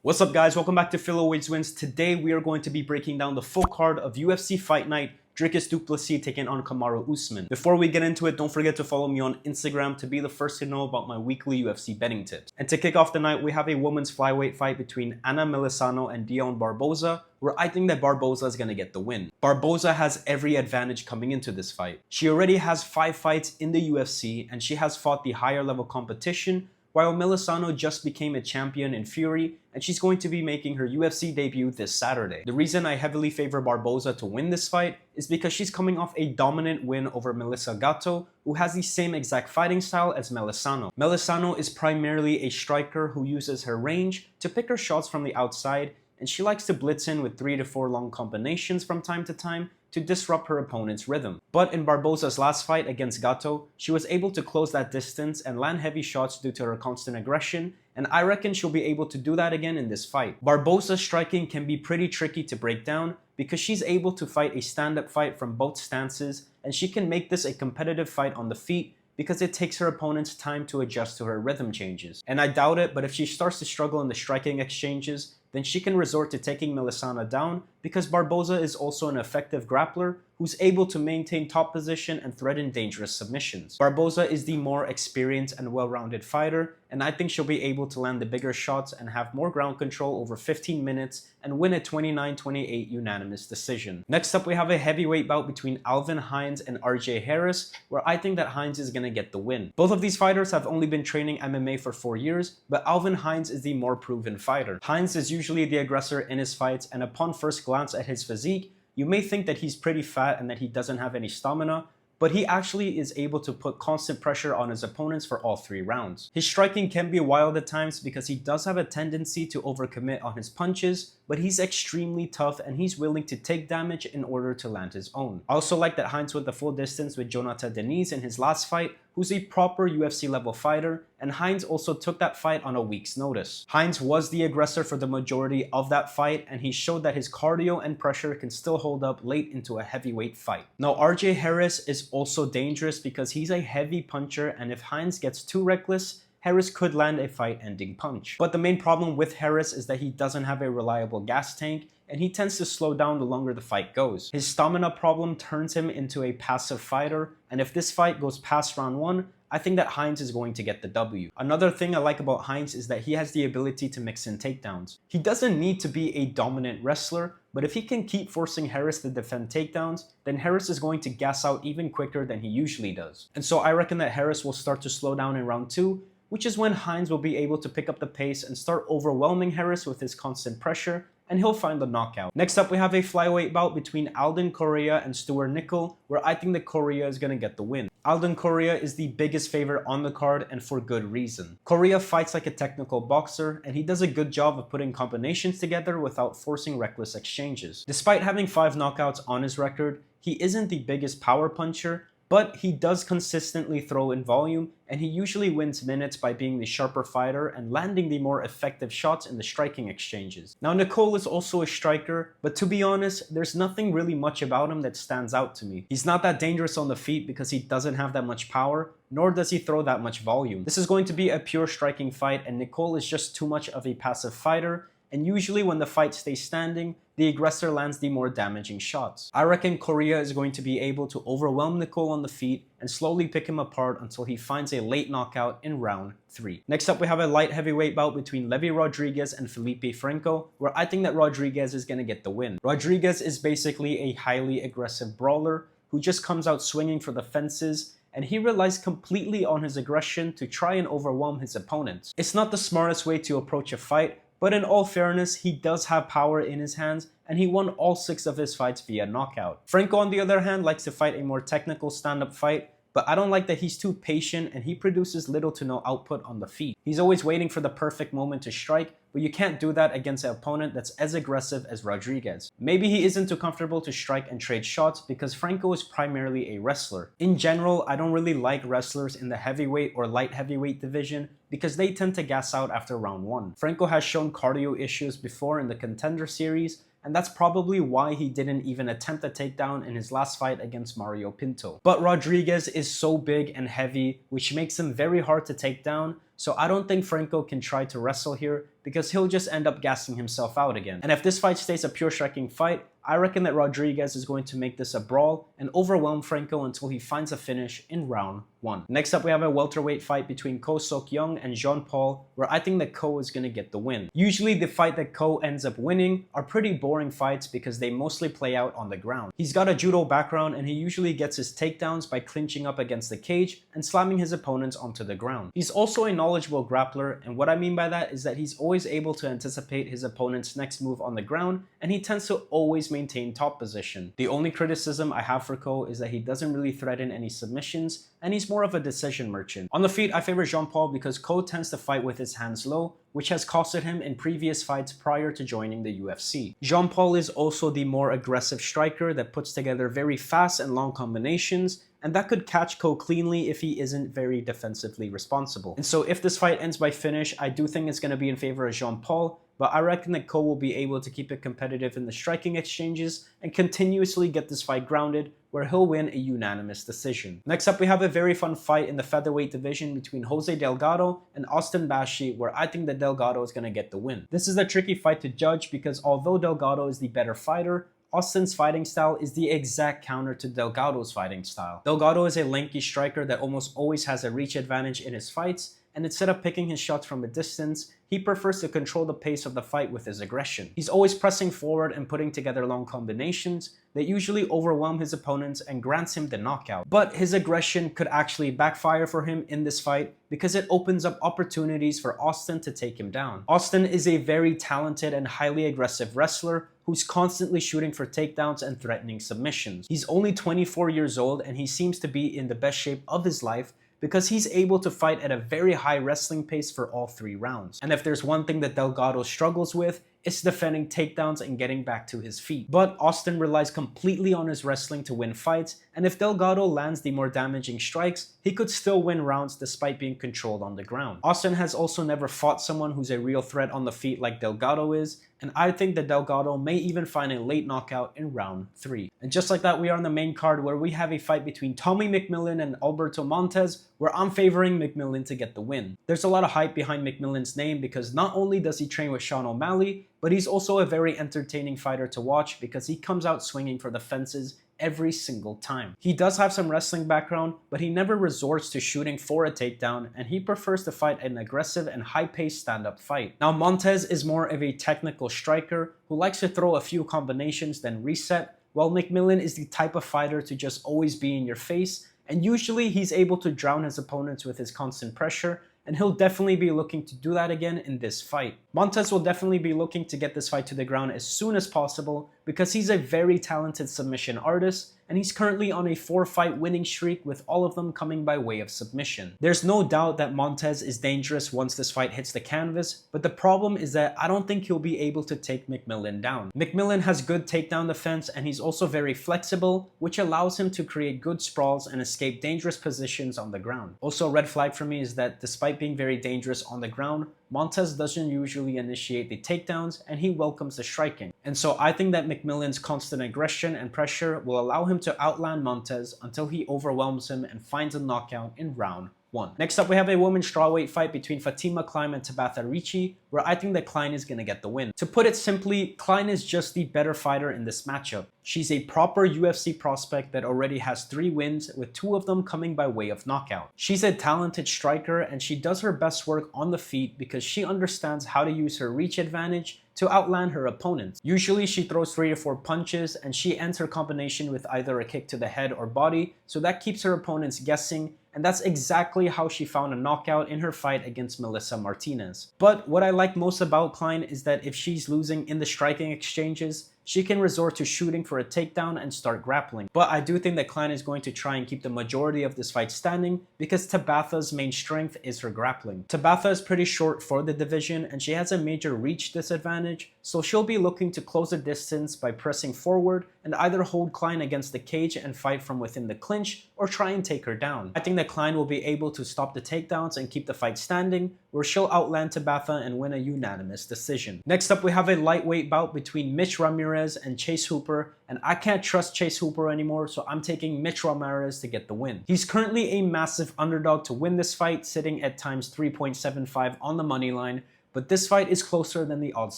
What's up guys, welcome back to Philoweights Wins. Today we are going to be breaking down the full card of UFC Fight Night, Dricus Plessis taking on Kamaru Usman. Before we get into it, don't forget to follow me on Instagram to be the first to know about my weekly UFC betting tips. And to kick off the night, we have a women's flyweight fight between Melissano and Dione Barbosa, where I think that Barbosa is going to get the win. Barbosa has every advantage coming into this fight. She already has 5 fights in the UFC and she has fought the higher level competition, while Melissano just became a champion in Fury, and she's going to be making her UFC debut this Saturday. The reason I heavily favor Barbosa to win this fight is because she's coming off a dominant win over Melissa Gatto, who has the same exact fighting style as Melissano. Melissano is primarily a striker who uses her range to pick her shots from the outside, and she likes to blitz in with 3 to 4 long combinations from time to time to disrupt her opponent's rhythm. But in Barbosa's last fight against Gatto, she was able to close that distance and land heavy shots due to her constant aggression, and I reckon she'll be able to do that again in this fight. Barbosa's striking can be pretty tricky to break down because she's able to fight a stand-up fight from both stances, and she can make this a competitive fight on the feet because it takes her opponents time to adjust to her rhythm changes. And I doubt it, but if she starts to struggle in the striking exchanges, then she can resort to taking Melissano down because Barbosa is also an effective grappler who's able to maintain top position and threaten dangerous submissions. Barbosa is the more experienced and well-rounded fighter, and I think she'll be able to land the bigger shots and have more ground control over 15 minutes and win a 29-28 unanimous decision. Next up, we have a heavyweight bout between Alvin, Hines, and RJ Harris, where I think that Hines is going to get the win. Both of these fighters have only been training MMA for 4 years, but Alvin Hines is the more proven fighter. Hines is usually the aggressor in his fights, and upon first glance at his physique, you may think that he's pretty fat and that he doesn't have any stamina, but he actually is able to put constant pressure on his opponents for all 3 rounds. His striking can be wild at times because he does have a tendency to overcommit on his punches, but he's extremely tough and he's willing to take damage in order to land his own. I also like that Hines went the full distance with Jonathan Denise in his last fight, who's a proper UFC level fighter, and Hines also took that fight on a week's notice. Hines was the aggressor for the majority of that fight, and he showed that his cardio and pressure can still hold up late into a heavyweight fight. Now RJ Harris is also dangerous because he's a heavy puncher, and if Hines gets too reckless, Harris could land a fight-ending punch. But the main problem with Harris is that he doesn't have a reliable gas tank, and he tends to slow down the longer the fight goes. His stamina problem turns him into a passive fighter, and if this fight goes past round 1, I think that Hines is going to get the W. Another thing I like about Hines is that he has the ability to mix in takedowns. He doesn't need to be a dominant wrestler, but if he can keep forcing Harris to defend takedowns, then Harris is going to gas out even quicker than he usually does. And so I reckon that Harris will start to slow down in round 2, which is when Hines will be able to pick up the pace and start overwhelming Harris with his constant pressure, and he'll find the knockout. Next up, we have a flyweight bout between Alden, Coria, and Stewart, Nicoll, where I think that Coria is going to get the win. Alden Coria is the biggest favorite on the card, and for good reason. Coria fights like a technical boxer, and he does a good job of putting combinations together without forcing reckless exchanges. Despite having 5 knockouts on his record, he isn't the biggest power puncher, but he does consistently throw in volume, and he usually wins minutes by being the sharper fighter and landing the more effective shots in the striking exchanges. Now Nicoll is also a striker, but to be honest, there's nothing really much about him that stands out to me. He's not that dangerous on the feet because he doesn't have that much power, nor does he throw that much volume. This is going to be a pure striking fight, and Nicoll is just too much of a passive fighter, and usually when the fight stays standing, the aggressor lands the more damaging shots. I reckon Coria is going to be able to overwhelm Nicoll on the feet and slowly pick him apart until he finds a late knockout in round 3. Next up, we have a light heavyweight bout between Levi Rodriguez and Felipe Franco, where I think that Rodriguez is going to get the win. Rodriguez is basically a highly aggressive brawler who just comes out swinging for the fences, and he relies completely on his aggression to try and overwhelm his opponents. It's not the smartest way to approach a fight, but in all fairness, he does have power in his hands, and he won all 6 of his fights via knockout. Franco, on the other hand, likes to fight a more technical stand-up fight, but I don't like that he's too patient and he produces little to no output on the feet. He's always waiting for the perfect moment to strike, but you can't do that against an opponent that's as aggressive as Rodriguez. Maybe he isn't too comfortable to strike and trade shots because Franco is primarily a wrestler. In general, I don't really like wrestlers in the heavyweight or light heavyweight division because they tend to gas out after round 1. Franco has shown cardio issues before in the Contender Series, and that's probably why he didn't even attempt a takedown in his last fight against Mario Pinto. But Rodriguez is so big and heavy, which makes him very hard to take down, so I don't think Franco can try to wrestle here because he'll just end up gassing himself out again. And if this fight stays a pure striking fight, I reckon that Rodriguez is going to make this a brawl and overwhelm Franco until he finds a finish in round 1. Next up, we have a welterweight fight between Seokhyeon and Jean-Paul, where I think that Ko is going to get the win. Usually the fight that Ko ends up winning are pretty boring fights because they mostly play out on the ground. He's got a judo background and he usually gets his takedowns by clinching up against the cage and slamming his opponents onto the ground. He's also a knowledgeable grappler, and what I mean by that is that he's always able to anticipate his opponent's next move on the ground, and he tends to always maintain top position. The only criticism I have for Ko is that he doesn't really threaten any submissions, and he's more of a decision merchant. On the feet, I favor Jean-Paul because Ko tends to fight with his hands low, which has costed him in previous fights prior to joining the UFC. Jean-Paul is also the more aggressive striker that puts together very fast and long combinations, and that could catch Ko cleanly if he isn't very defensively responsible. And so if this fight ends by finish, I do think it's going to be in favor of Jean-Paul, but I reckon that Ko will be able to keep it competitive in the striking exchanges and continuously get this fight grounded, where he'll win a unanimous decision. Next up, we have a very fun fight in the featherweight division between Jose Delgado and Austin Bashi, where I think that Delgado is going to get the win. This is a tricky fight to judge because although Delgado is the better fighter, Austin's fighting style is the exact counter to Delgado's fighting style. Delgado is a lanky striker that almost always has a reach advantage in his fights, and instead of picking his shots from a distance, he prefers to control the pace of the fight with his aggression. He's always pressing forward and putting together long combinations that usually overwhelm his opponents and grants him the knockout. But his aggression could actually backfire for him in this fight because it opens up opportunities for Austin to take him down. Austin is a very talented and highly aggressive wrestler who's constantly shooting for takedowns and threatening submissions. He's only 24 years old and he seems to be in the best shape of his life because he's able to fight at a very high wrestling pace for all 3 rounds. And if there's one thing that Delgado struggles with, it's defending takedowns and getting back to his feet. But Austin relies completely on his wrestling to win fights, and if Delgado lands the more damaging strikes, he could still win rounds despite being controlled on the ground. Austin has also never fought someone who's a real threat on the feet like Delgado is, and I think that Delgado may even find a late knockout in round 3. And just like that, we are on the main card where we have a fight between Tommy McMillen and Alberto Montes, where I'm favoring McMillen to get the win. There's a lot of hype behind McMillen's name because not only does he train with Sean O'Malley, but he's also a very entertaining fighter to watch because he comes out swinging for the fences every single time. He does have some wrestling background, but he never resorts to shooting for a takedown, and he prefers to fight an aggressive and high-paced stand-up fight. Now, Montes is more of a technical striker who likes to throw a few combinations then reset, while McMillen is the type of fighter to just always be in your face, and usually he's able to drown his opponents with his constant pressure, and he'll definitely be looking to do that again in this fight. Montes will definitely be looking to get this fight to the ground as soon as possible because he's a very talented submission artist, and he's currently on a 4-fight winning streak with all of them coming by way of submission. There's no doubt that Montes is dangerous once this fight hits the canvas, but the problem is that I don't think he'll be able to take McMillen down. McMillen has good takedown defense, and he's also very flexible, which allows him to create good sprawls and escape dangerous positions on the ground. Also, a red flag for me is that despite being very dangerous on the ground, Montes doesn't usually initiate the takedowns and he welcomes the striking. And so I think that McMillen's constant aggression and pressure will allow him to outland Montes until he overwhelms him and finds a knockout in round 1. Next up, we have a women's strawweight fight between Fatima, Kline and Tabatha Ricci, where I think that Kline is going to get the win. To put it simply, Kline is just the better fighter in this matchup. She's a proper UFC prospect that already has 3 wins, with 2 of them coming by way of knockout. She's a talented striker and she does her best work on the feet because she understands how to use her reach advantage to outland her opponents. Usually she throws 3 to 4 punches and she ends her combination with either a kick to the head or body, so that keeps her opponents guessing, and that's exactly how she found a knockout in her fight against Melissa Martinez. But what I like most about Kline is that if she's losing in the striking exchanges, she can resort to shooting for a takedown and start grappling. But I do think that Kline is going to try and keep the majority of this fight standing because Tabatha's main strength is her grappling. Tabatha is pretty short for the division and she has a major reach disadvantage, so she'll be looking to close the distance by pressing forward and either hold Kline against the cage and fight from within the clinch or try and take her down. I think that Kline will be able to stop the takedowns and keep the fight standing, where she'll outland Tabatha and win a unanimous decision. Next up, we have a lightweight bout between Mitch Ramirez and Chase Hooper, and I can't trust Chase Hooper anymore, so I'm taking Mitch Ramirez to get the win. He's currently a massive underdog to win this fight, sitting at times 3.75 on the money line, but this fight is closer than the odds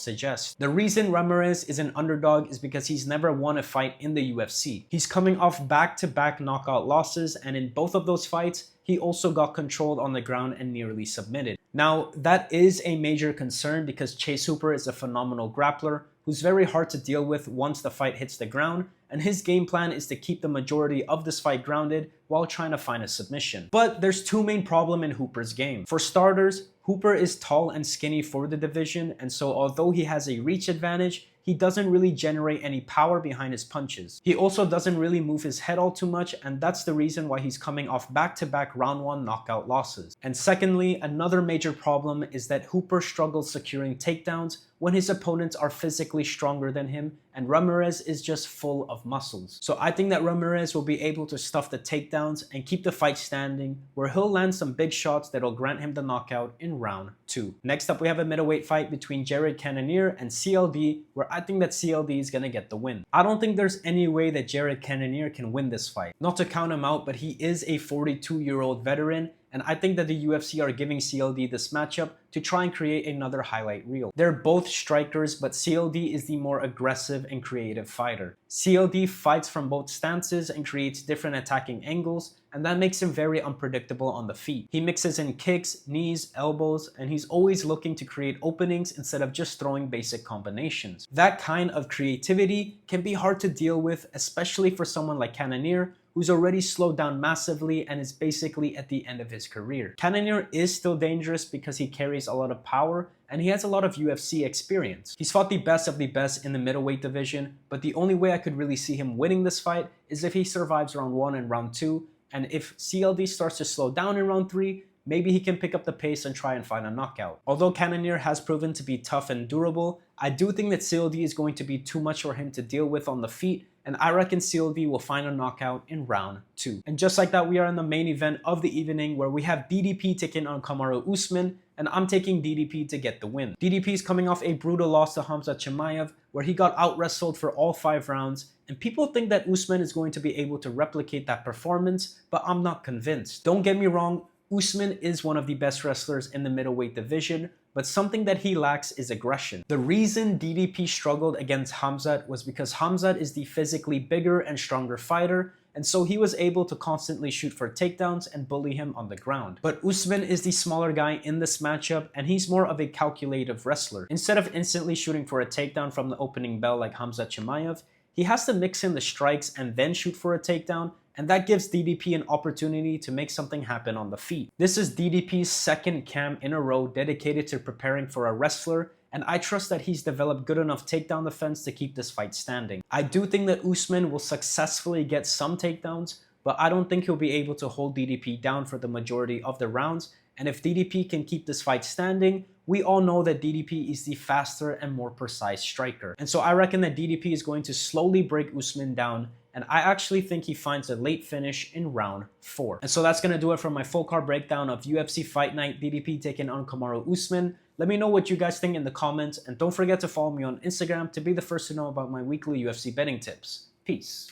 suggest. The reason Ramirez is an underdog is because he's never won a fight in the UFC. He's coming off back-to-back knockout losses, and in both of those fights, he also got controlled on the ground and nearly submitted. Now, that is a major concern because Chase Hooper is a phenomenal grappler who's very hard to deal with once the fight hits the ground, and his game plan is to keep the majority of this fight grounded while trying to find a submission. But there's two main problems in Hooper's game. For starters, Hooper is tall and skinny for the division, and so although he has a reach advantage, he doesn't really generate any power behind his punches. He also doesn't really move his head all too much, and that's the reason why he's coming off back-to-back round 1 knockout losses. And secondly, another major problem is that Hooper struggles securing takedowns when his opponents are physically stronger than him, and Ramirez is just full of muscles. So I think that Ramirez will be able to stuff the takedowns and keep the fight standing, where he'll land some big shots that'll grant him the knockout in round 2. Next up, we have a middleweight fight between Cannonier and CLD, where I think that CLD is gonna get the win. I don't think there's any way that Cannonier can win this fight. Not to count him out, but he is a 42-year-old veteran, and I think that the UFC are giving CLD this matchup to try and create another highlight reel. They're both strikers, but CLD is the more aggressive and creative fighter. CLD fights from both stances and creates different attacking angles, and that makes him very unpredictable on the feet. He mixes in kicks, knees, elbows, and he's always looking to create openings instead of just throwing basic combinations. That kind of creativity can be hard to deal with, especially for someone like Cannonier, who's already slowed down massively and is basically at the end of his career. Cannonier is still dangerous because he carries a lot of power and he has a lot of UFC experience. He's fought the best of the best in the middleweight division, but the only way I could really see him winning this fight is if he survives round 1 and round 2, and if CLD starts to slow down in round 3, maybe he can pick up the pace and try and find a knockout. Although Cannonier has proven to be tough and durable, I do think that CLD is going to be too much for him to deal with on the feet, and I reckon CLD will find a knockout in round 2. And just like that, we are in the main event of the evening where we have DDP taking on Kamaru Usman, and I'm taking DDP to get the win. DDP is coming off a brutal loss to Khamzat Chimaev, where he got out-wrestled for all 5 rounds, and people think that Usman is going to be able to replicate that performance, but I'm not convinced. Don't get me wrong, Usman is one of the best wrestlers in the middleweight division, but something that he lacks is aggression. The reason DDP struggled against Khamzat was because Khamzat is the physically bigger and stronger fighter, and so he was able to constantly shoot for takedowns and bully him on the ground. But Usman is the smaller guy in this matchup, and he's more of a calculative wrestler. Instead of instantly shooting for a takedown from the opening bell like Khamzat Chimaev, he has to mix in the strikes and then shoot for a takedown, and that gives DDP an opportunity to make something happen on the feet. This is DDP's second camp in a row dedicated to preparing for a wrestler, and I trust that he's developed good enough takedown defense to keep this fight standing. I do think that Usman will successfully get some takedowns, but I don't think he'll be able to hold DDP down for the majority of the rounds, and if DDP can keep this fight standing, we all know that DDP is the faster and more precise striker. And so I reckon that DDP is going to slowly break Usman down, and I actually think he finds a late finish in round 4. And so that's going to do it for my full card breakdown of UFC Fight Night DDP taking on Kamaru Usman. Let me know what you guys think in the comments, and don't forget to follow me on Instagram to be the first to know about my weekly UFC betting tips. Peace.